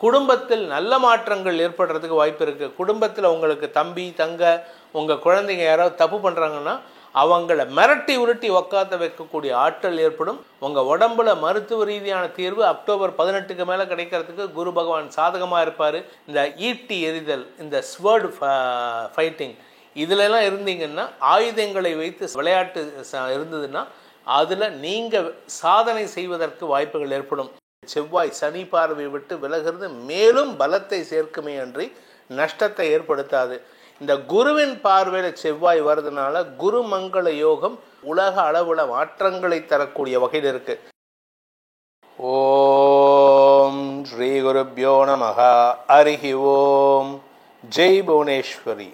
குடும்பத்தில் நல்ல மாற்றங்கள் ஏற்படுறதுக்கு வாய்ப்பு இருக்குது. குடும்பத்தில் உங்களுக்கு தம்பி தங்க உங்கள் குழந்தைங்க யாராவது தப்பு பண்ணுறாங்கன்னா அவங்கள மிரட்டி உருட்டி உக்காத்த வைக்கக்கூடிய ஆற்றல் ஏற்படும். உங்கள் உடம்புல மருத்துவ ரீதியான தீர்வு அக்டோபர் 18க்கு மேலே கிடைக்கிறதுக்கு குரு பகவான் சாதகமாக இருப்பார். இந்த ஈட்டி எறிதல், இந்த ஸ்வர்டு ஃபைட்டிங் இதிலெல்லாம் இருந்தீங்கன்னா, ஆயுதங்களை வைத்து விளையாட்டு இருந்ததுன்னா அதில் நீங்கள் சாதனை செய்வதற்கு வாய்ப்புகள் ஏற்படும். செவ்வாய் சனி பார்வை விட்டு விலகிறது மேலும் பலத்தை சேர்க்குமே அன்றி நஷ்டத்தை ஏற்படுத்தாது. இந்த குருவின் பார்வையில் செவ்வாய் வர்றதுனால குரு மங்கள யோகம் உலக அளவுல மாற்றங்களை தரக்கூடிய வகையில் இருக்கு. ஓம் ஸ்ரீ குருப்யோ நமஹ. ஹரிஹி ஓம். ஜெய் புவனேஸ்வரி.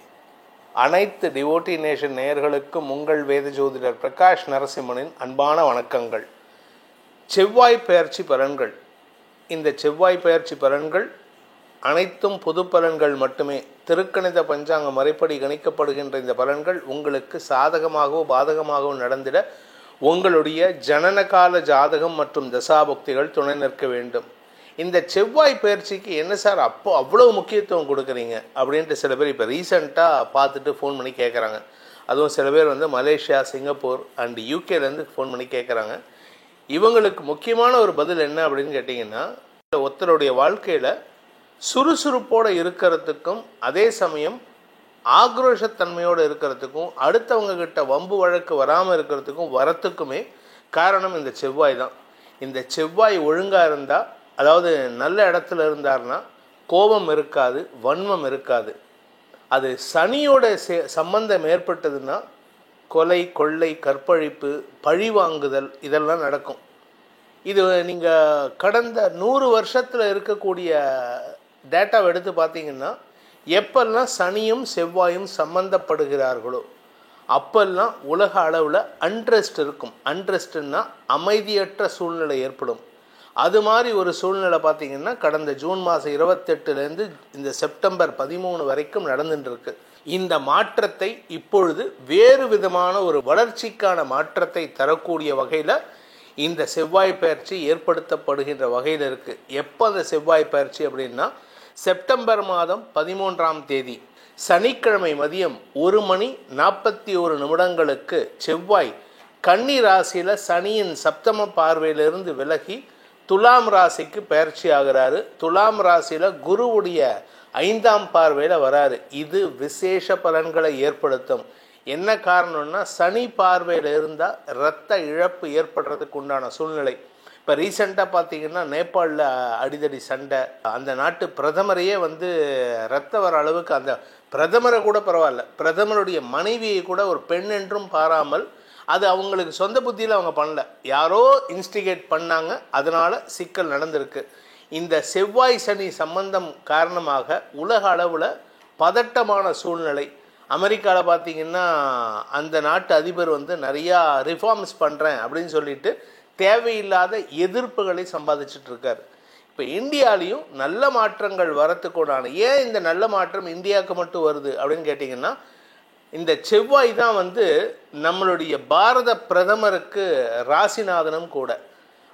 அனைத்து டிவோட்டி நேஷன் நேயர்களுக்கும் உங்கள் வேத ஜோதிடர் பிரகாஷ் நரசிம்மனின் அன்பான வணக்கங்கள். செவ்வாய் பெயர்ச்சி பலன்கள். இந்த செவ்வாய் பெயர்ச்சி பலன்கள் அனைத்தும் பொது பலன்கள் மட்டுமே. திருக்கணித பஞ்சாங்க முறைப்படி கணிக்கப்படுகின்ற இந்த பலன்கள் உங்களுக்கு சாதகமாகவோ பாதகமாகவோ நடந்திட உங்களுடைய ஜனனகால ஜாதகம் மற்றும் தசாபுக்திகள் துணை நிற்க வேண்டும். இந்த செவ்வாய் பயிற்சிக்கு என்ன சார் அவ்வளோ முக்கியத்துவம் கொடுக்குறீங்க அப்படின்ட்டு சில பேர் இப்போ ரீசெண்டாக பார்த்துட்டு ஃபோன் பண்ணி கேட்குறாங்க. அதுவும் சில பேர் மலேசியா, சிங்கப்பூர் அண்ட் யூகேலேருந்து ஃபோன் பண்ணி கேட்குறாங்க. இவங்களுக்கு முக்கியமான ஒரு பதில் என்ன அப்படின்னு கேட்டிங்கன்னா, ஒருத்தருடைய வாழ்க்கையில் சுறுசுறுப்போடு இருக்கிறதுக்கும் அதே சமயம் ஆக்ரோஷத்தன்மையோடு இருக்கிறதுக்கும் அடுத்தவங்க கிட்ட வம்பு வழக்கு வராமல் இருக்கிறதுக்கும் வரத்துக்குமே காரணம் இந்த செவ்வாய் தான். இந்த செவ்வாய் ஒழுங்காக இருந்தால், அதாவது நல்ல இடத்துல இருந்தார்னா கோபம் இருக்காது, வன்மம் இருக்காது. அது சனியோட சம்பந்தம் ஏற்பட்டதுன்னா கொலை, கொள்ளை, கற்பழிப்பு, பழி வாங்குதல் இதெல்லாம் நடக்கும். இது நீங்கள் கடந்த 100 வருஷத்தில் இருக்கக்கூடிய டேட்டாவை எடுத்து பார்த்தீங்கன்னா, எப்பெல்லாம் சனியும் செவ்வாயும் சம்பந்தப்படுகிறார்களோ அப்பெல்லாம் உலக அளவில் அன்ரெஸ்ட் இருக்கும். அன்ரெஸ்ட்னா அமைதியற்ற சூழ்நிலை ஏற்படும். அது மாதிரி ஒரு சூழ்நிலை பார்த்திங்கன்னா கடந்த ஜூன் மாதம் 28லேருந்து இந்த செப்டம்பர் 13 வரைக்கும் நடந்துட்டுருக்கு. இந்த மாற்றத்தை இப்பொழுது வேறு விதமான ஒரு வளர்ச்சிக்கான மாற்றத்தை தரக்கூடிய வகையில் இந்த செவ்வாய் பயிற்சி ஏற்படுத்தப்படுகின்ற வகையில் இருக்குது. எப்போ அந்த செவ்வாய் பயிற்சி அப்படின்னா, செப்டம்பர் மாதம் 13ஆம் தேதி சனிக்கிழமை மதியம் 1:41 செவ்வாய் கன்னி ராசியில் சனியின் சப்தம பார்வையிலிருந்து விலகி துலாம் ராசிக்கு பயிற்சி ஆகிறாரு. துலாம் ராசியில் குருவுடைய 5ஆம் பார்வையில் வராரு. இது விசேஷ பலன்களை ஏற்படுத்தும். என்ன காரணம்னா, சனி பார்வையில் இருந்தால் இரத்த இழப்பு ஏற்படுறதுக்கு உண்டான சூழ்நிலை. இப்போ ரீசெண்டாக பார்த்தீங்கன்னா நேபாளில் அடிதடி சண்டை, அந்த நாட்டு பிரதமரையே ரத்த வர அளவுக்கு, அந்த பிரதமரை கூட பரவாயில்ல, பிரதமருடைய மனைவியை கூட ஒரு பெண் என்றும் பாராமல், அது அவங்களுக்கு சொந்த புத்தியில் அவங்க பண்ணல, யாரோ இன்ஸ்டிகேட் பண்ணாங்க, அதனால் சிக்கல் நடந்திருக்கு. இந்த செவ்வாய் சனி சம்பந்தம் காரணமாக உலக அளவில் பதட்டமான சூழ்நிலை. அமெரிக்காவில் பார்த்திங்கன்னா அந்த நாட்டு அதிபர் நிறையா ரிஃபார்ம்ஸ் பண்ணுறேன் அப்படின்னு சொல்லிட்டு தேவையில்லாத எதிர்ப்புகளை சம்பாதிச்சுட்டு இருக்கார். இப்போ இந்தியாலையும் நல்ல மாற்றங்கள் வரத்துக்கூடான, ஏன் இந்த நல்ல மாற்றம் இந்தியாவுக்கு மட்டும் வருது அப்படின்னு கேட்டிங்கன்னா, இந்த செவ்வாய் தான் நம்மளுடைய பாரத பிரதமருக்கு ராசிநாதனும் கூட.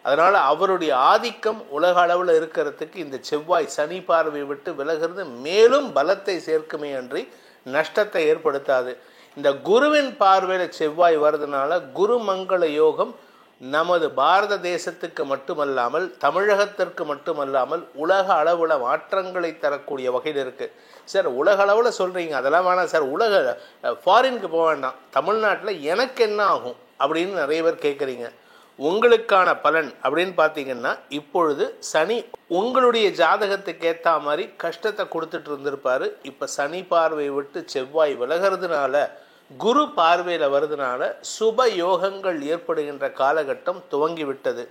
அதனால் அவருடைய ஆதிக்கம் உலக அளவில் இருக்கிறதுக்கு இந்த செவ்வாய் சனி பார்வை விட்டு விலகிறது மேலும் பலத்தை சேர்க்குமே அன்றி நஷ்டத்தை ஏற்படுத்தாது. இந்த குருவின் பார்வையில் செவ்வாய் வர்றதுனால குரு மங்கள யோகம் நமது பாரத தேசத்துக்கு மட்டுமல்லாமல் தமிழகத்திற்கு மட்டுமல்லாமல் உலக அளவில் மாற்றங்களை தரக்கூடிய வகையில் இருக்குது. சார் உலக அளவில் சொல்கிறீங்க, அதெல்லாம் வேணாம் சார், உலக ஃபாரினுக்கு போக வேண்டாம், தமிழ்நாட்டில் எனக்கு என்ன ஆகும் அப்படின்னு நிறைய பேர் கேட்குறீங்க. உங்களுக்கான பலன் அப்படின்னு பார்த்தீங்கன்னா, இப்பொழுது சனி உங்களுடைய ஜாதகத்துக்கு ஏற்ற மாதிரி கஷ்டத்தை கொடுத்துட்டு இருந்திருப்பார். இப்போ சனி பார்வை விட்டு செவ்வாய் விலகிறதுனால குரு பார்வையில் வருதுனால சுப யோகங்கள் ஏற்படுகின்ற காலகட்டம் துவங்கிவிட்டது.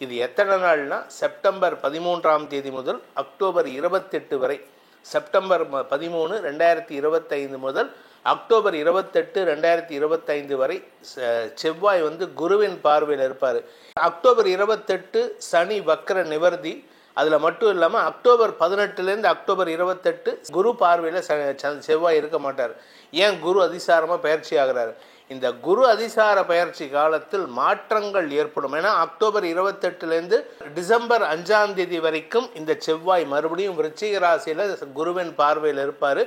இது எத்தனை நாள்னா, செப்டம்பர் 13ஆம் தேதி முதல் அக்டோபர் 28 வரை. செப்டம்பர் 13, 2025 முதல் அக்டோபர் 28, 2025 வரை செவ்வாய் குருவின் பார்வையில் இருப்பார். அக்டோபர் 28 சனி வக்ர நிவர்த்தி. அதில் மட்டும் இல்லாமல் அக்டோபர் 18லேருந்து அக்டோபர் 28 குரு பார்வையில் செவ்வாய் இருக்க மாட்டார். ஏன்? குரு அதிசாரமாக பயிற்சி ஆகிறார். இந்த குரு அதிசார பயிற்சி காலத்தில் மாற்றங்கள் ஏற்படும். ஏன்னா அக்டோபர் 28லேருந்து டிசம்பர் 5ஆம் தேதி வரைக்கும் இந்த செவ்வாய் மறுபடியும் விருச்சிக ராசியில் குருவின் பார்வையில் இருப்பார்.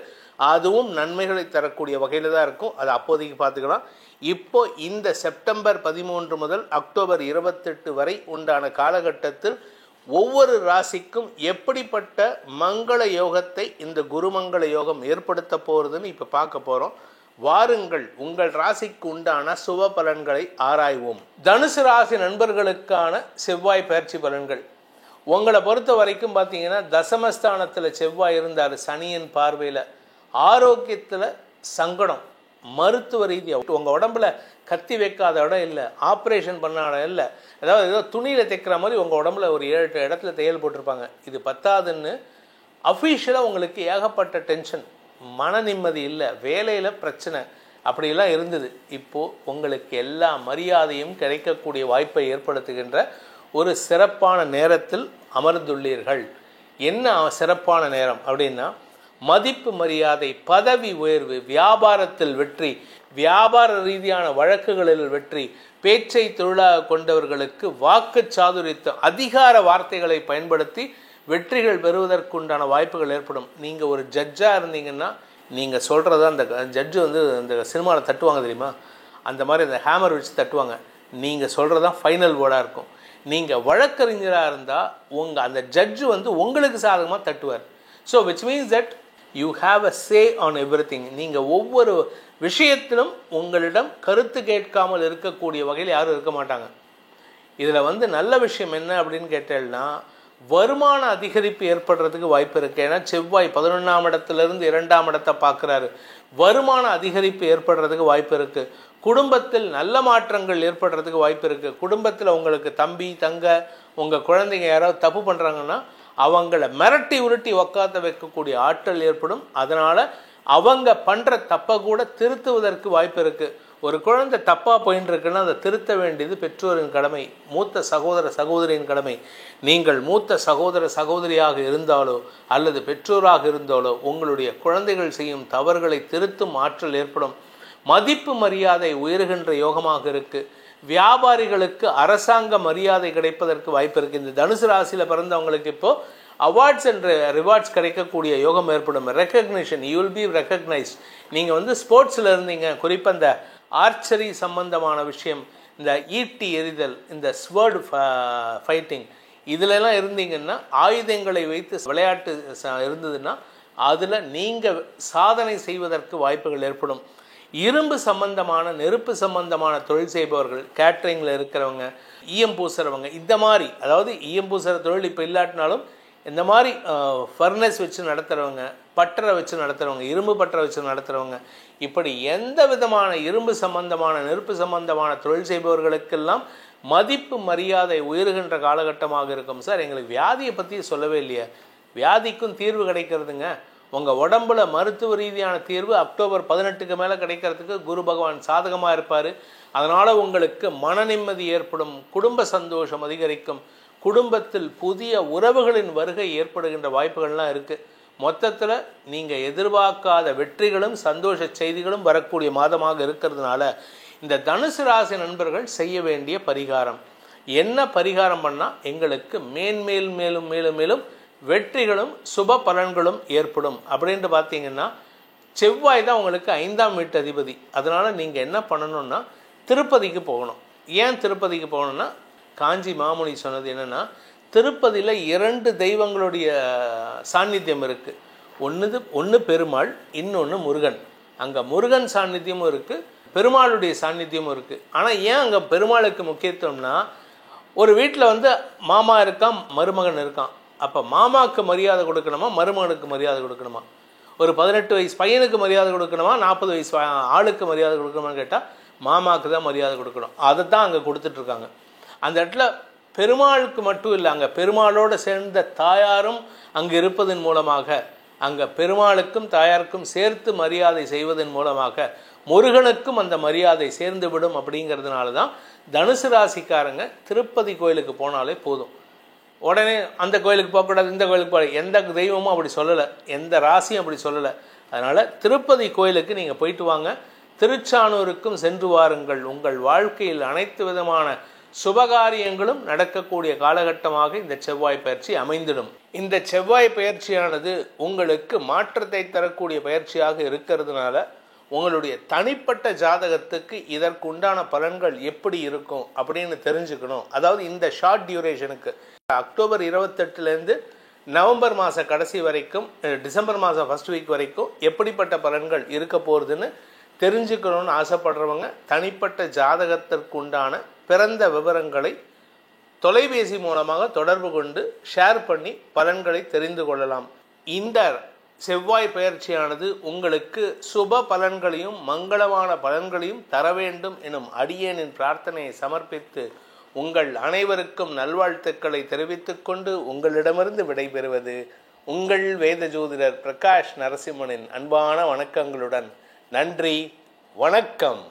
அதுவும் நன்மைகளை தரக்கூடிய வகையில் தான் இருக்கும். அது அப்போதைக்கு பார்த்துக்கலாம். இப்போ இந்த செப்டம்பர் 13 முதல் அக்டோபர் 28 வரை உண்டான காலகட்டத்தில் ஒவ்வொரு ராசிக்கும் எப்படிப்பட்ட மங்கள யோகத்தை இந்த குருமங்கள யோகம் ஏற்படுத்த போகிறதுன்னு இப்போ பார்க்க போகிறோம். வாருங்கள், உங்கள் ராசிக்கு உண்டான சுப பலன்களை ஆராய்வோம். தனுசு ராசி நண்பர்களுக்கான செவ்வாய் பயிற்சி பலன்கள். உங்களை பொறுத்த வரைக்கும் பார்த்தீங்கன்னா தசமஸ்தானத்தில் செவ்வாய் இருந்தார் சனியின் பார்வையில். ஆரோக்கியத்தில் சங்கடம், மருத்துவ ரீதியாக உங்கள் உடம்புல கத்தி வைக்காத இடம் இல்லை, ஆப்ரேஷன் பண்ண இடம் இல்லை, அதாவது ஏதோ துணியில் தைக்கிற மாதிரி உங்கள் உடம்புல ஒரு 7-8 இடத்துல தையல் போட்டிருப்பாங்க. இது பத்தாதுன்னு அஃபீஷியலாக உங்களுக்கு ஏகப்பட்ட டென்ஷன், மன நிம்மதி இல்லை, வேலையில் பிரச்சனை, அப்படிலாம் இருந்தது. இப்போது உங்களுக்கு எல்லா மரியாதையும் கிடைக்கக்கூடிய வாய்ப்பை ஏற்படுத்துகின்ற ஒரு சிறப்பான நேரத்தில் அமர்ந்துள்ளீர்கள். என்ன சிறப்பான நேரம் அப்படின்னா, மதிப்பு மரியாதை, பதவி உயர்வு, வியாபாரத்தில் வெற்றி, வியாபார ரீதியான வழக்குகளில் வெற்றி, பேச்சை தொழிலாக கொண்டவர்களுக்கு வாக்கு சாதுரியத்தை, அதிகார வார்த்தைகளை பயன்படுத்தி வெற்றிகள் பெறுவதற்குண்டான வாய்ப்புகள் ஏற்படும். நீங்கள் ஒரு ஜட்ஜாக இருந்தீங்கன்னா நீங்கள் சொல்கிறத அந்த ஜட்ஜு வந்து அந்த சினிமாவில் தட்டுவாங்க தெரியுமா, அந்த மாதிரி அந்த ஹேமர் வச்சு தட்டுவாங்க. நீங்கள் சொல்கிறது தான் ஃபைனல் வேர்டாக இருக்கும். நீங்கள் வழக்கறிஞராக இருந்தால் அந்த ஜட்ஜு வந்து உங்களுக்கு சாதகமாக தட்டுவார். So which means that you have a say on everything. நீங்கள் ஒவ்வொரு விஷயத்திலும் உங்களிடம் கருத்து கேட்காமல் இருக்கக்கூடிய வகையில் யாரும் இருக்க மாட்டாங்க. இதில் வந்து நல்ல விஷயம் என்ன அப்படின்னு கேட்டேன்னா, வருமான அதிகரிப்பு ஏற்படுறதுக்கு வாய்ப்பு இருக்குது. ஏன்னா செவ்வாய் 11ஆம் இடத்துலேருந்து 2ஆம் இடத்தை பார்க்குறாரு. வருமான அதிகரிப்பு ஏற்படுறதுக்கு வாய்ப்பு இருக்குது. குடும்பத்தில் நல்ல மாற்றங்கள் ஏற்படுறதுக்கு வாய்ப்பு இருக்குது. குடும்பத்தில் உங்களுக்கு தம்பி தங்க உங்கள் குழந்தைங்க யாராவது தப்பு பண்ணுறாங்கன்னா அவங்கள மிரட்டி உருட்டி உக்காத்த வைக்கக்கூடிய ஆற்றல் ஏற்படும். அதனால் அவங்க பண்ணுற தப்பை கூட திருத்துவதற்கு வாய்ப்பு இருக்குது. ஒரு குழந்தை தப்பாக போயின்னு இருக்குன்னா அதை திருத்த வேண்டியது பெற்றோரின் கடமை, மூத்த சகோதர சகோதரியின் கடமை. நீங்கள் மூத்த சகோதர சகோதரியாக இருந்தாலோ அல்லது பெற்றோராக இருந்தாலோ உங்களுடைய குழந்தைகள் செய்யும் தவறுகளை திருத்தும் ஆற்றல் ஏற்படும். மதிப்பு மரியாதை உயர்கின்ற யோகமாக இருக்குது. வியாபாரிகளுக்கு அரசாங்க மரியாதை கிடைப்பதற்கு வாய்ப்பு இருக்குது. இந்த தனுசு ராசியில் பிறந்தவங்களுக்கு இப்போது அவார்ட்ஸ் அண்ட் ரிவார்ட்ஸ் கிடைக்கக்கூடிய யோகம் ஏற்படும். Recognition, you will be recognised. நீங்கள் வந்து ஸ்போர்ட்ஸில் இருந்தீங்க, குறிப்பாக இந்த ஆர்ச்சரி சம்பந்தமான விஷயம், இந்த ஈட்டி எறிதல், இந்த ஸ்வர்டு ஃபைட்டிங், இதிலெல்லாம் இருந்தீங்கன்னா, ஆயுதங்களை வைத்து விளையாட்டு இருந்ததுன்னா அதில் நீங்கள் சாதனை செய்வதற்கு வாய்ப்புகள் ஏற்படும். இரும்பு சம்பந்தமான, நெருப்பு சம்பந்தமான தொழில் செய்பவர்கள், கேட்ரிங்கில் இருக்கிறவங்க, ஈயம் பூசுறவங்க, இந்த மாதிரி, அதாவது ஈயம் பூசுகிற தொழில் இப்போ இல்லாட்டினாலும் இந்த மாதிரி ஃபர்னஸ் வச்சு நடத்துகிறவங்க, பட்டறை வச்சு நடத்துகிறவங்க, இரும்பு பட்டறை வச்சு நடத்துகிறவங்க, இப்படி எந்த விதமான இரும்பு சம்பந்தமான, நெருப்பு சம்பந்தமான தொழில் செய்பவர்களுக்கெல்லாம் மதிப்பு மரியாதை உயர்கின்ற காலகட்டமாக இருக்கும். சார் எங்களுக்கு வியாதியை பற்றி சொல்லவே இல்லையா? வியாதிக்கும் தீர்வு கிடைக்கிறதுங்க. உங்கள் உடம்புல மருத்துவ ரீதியான தீர்வு அக்டோபர் 18க்கு மேலே கிடைக்கிறதுக்கு குரு பகவான் சாதகமாக இருப்பார். அதனால் உங்களுக்கு மன நிம்மதி ஏற்படும், குடும்ப சந்தோஷம் அதிகரிக்கும், குடும்பத்தில் புதிய உறவுகளின் வருகை ஏற்படுகின்ற வாய்ப்புகள்லாம் இருக்குது. மொத்தத்தில் நீங்கள் எதிர்பார்க்காத வெற்றிகளும் சந்தோஷ செய்திகளும் வரக்கூடிய மாதமாக இருக்கிறதுனால இந்த தனுசு ராசி நண்பர்கள் செய்ய வேண்டிய பரிகாரம் என்ன? பரிகாரம் பண்ணால் எங்களுக்கு மேலும் மேலும் மேலும் மேலும் வெற்றிகளும் சுப பலன்களும் ஏற்படும் அப்படின்ட்டு பார்த்தீங்கன்னா, செவ்வாய் தான் உங்களுக்கு 5ஆம் வீட்டு அதிபதி. அதனால் நீங்கள் என்ன பண்ணணும்னா திருப்பதிக்கு போகணும். ஏன் திருப்பதிக்கு போகணுன்னா, காஞ்சி மாமுனி சொன்னது என்னென்னா, திருப்பதியில் 2 தெய்வங்களுடைய சாநித்தியம் இருக்குது. ஒன்று பெருமாள், இன்னொன்று முருகன். அங்கே முருகன் சாநித்தியமும் இருக்குது, பெருமாளுடைய சாநித்தியமும் இருக்குது. ஆனால் ஏன் அங்கே பெருமாளுக்கு முக்கியத்துவம்னா, ஒரு வீட்டில் வந்து மாமா இருக்கான், மருமகன் இருக்கான். அப்போ மாமாவுக்கு மரியாதை கொடுக்கணுமா, மருமகனுக்கு மரியாதை கொடுக்கணுமா? ஒரு 18 வயசு பையனுக்கு மரியாதை கொடுக்கணுமா, 40 வயசு ஆளுக்கு மரியாதை கொடுக்கணுமான்னு கேட்டால் மாமாவுக்கு தான் மரியாதை கொடுக்கணும். அதை தான் அங்கே கொடுத்துட்ருக்காங்க. அந்த இடத்துல பெருமாளுக்கு மட்டும் இல்லை, அங்கே பெருமாளோடு சேர்ந்த தாயாரும் அங்கே இருப்பதன் மூலமாக, அங்கே பெருமாளுக்கும் தாயாருக்கும் சேர்த்து மரியாதை செய்வதன் மூலமாக முருகனுக்கும் அந்த மரியாதை சேர்ந்து விடும். அப்படிங்கிறதுனால தான் தனுசு ராசிக்காரங்க திருப்பதி கோயிலுக்கு போனாலே போதும். உடனே அந்த கோயிலுக்கு போகக்கூடாது, இந்த கோயிலுக்கு போக, எந்த தெய்வமும் அப்படி சொல்லலை, எந்த ராசியும் அப்படி சொல்லலை. அதனால் திருப்பதி கோயிலுக்கு நீங்கள் போயிட்டு வாங்க. திருச்சானூருக்கும் சென்று வாருங்கள். உங்கள் வாழ்க்கையில் அனைத்து விதமான சுபகாரியங்களும் நடக்கக்கூடிய காலகட்டமாக இந்த செவ்வாய் பயிற்சி அமைந்திடும். இந்த செவ்வாய் பயிற்சியானது உங்களுக்கு மாற்றத்தை தரக்கூடிய பயிற்சியாக இருக்கிறதுனால உங்களுடைய தனிப்பட்ட ஜாதகத்துக்கு இதற்குண்டான பலன்கள் எப்படி இருக்கும் அப்படின்னு தெரிஞ்சுக்கணும். அதாவது இந்த ஷார்ட் டியூரேஷனுக்கு அக்டோபர் 28 நவம்பர் மாத கடைசி வரைக்கும், டிசம்பர் மாதம் ஃபர்ஸ்ட் வீக் வரைக்கும் எப்படிப்பட்ட பலன்கள் இருக்க போகிறதுன்னு தெரிஞ்சுக்கணும்னு ஆசைப்படுறவங்க தனிப்பட்ட ஜாதகத்திற்குண்டான பிறந்த விவரங்களை தொலைபேசி மூலமாக தொடர்பு கொண்டு ஷேர் பண்ணி பலன்களை தெரிந்து கொள்ளலாம். இந்த செவ்வாய் பயிற்சியானது உங்களுக்கு சுப பலன்களையும் மங்களமான பலன்களையும் தர வேண்டும் எனும் அடியேனின் பிரார்த்தனையை சமர்ப்பித்து உங்கள் அனைவருக்கும் நல்வாழ்த்துக்களை தெரிவித்துக் கொண்டு உங்களிடமிருந்து விடைபெறுவது உங்கள் வேத ஜோதிடர் பிரகாஷ் நரசிம்மனின் அன்பான வணக்கங்களுடன். நன்றி, வணக்கம்.